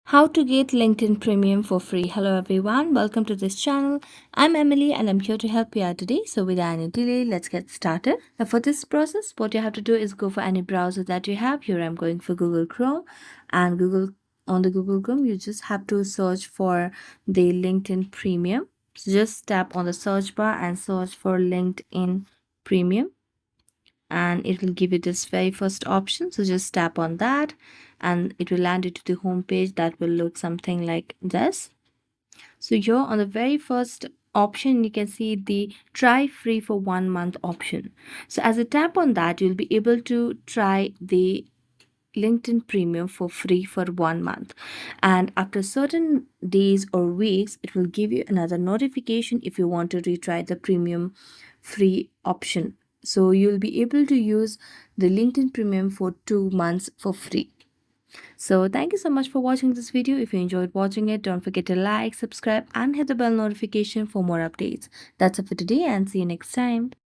How to get LinkedIn Premium for free. Hello everyone, welcome to this channel. I'm Emily and I'm here to help you out today. So without any delay, let's get started. Now for this process, what you have to do is go for any browser that you have. Here I'm going for Google Chrome, and on the Google Chrome, you just have to search for the LinkedIn Premium. So just tap on the search bar and search for LinkedIn Premium, and it will give you this very first option. So just tap on that and it will land you to the home page that will look something like this. So here on the very first option, you can see the try free for 1 month option. So as you tap on that, you'll be able to try the LinkedIn Premium for free for 1 month, and after certain days or weeks it will give you another notification if you want to retry the premium free option. So you'll be able to use the LinkedIn Premium for 2 months for free. So thank you so much for watching this video. If you enjoyed watching it, don't forget to like, subscribe and hit the bell notification for more updates. That's it for today and see you next time.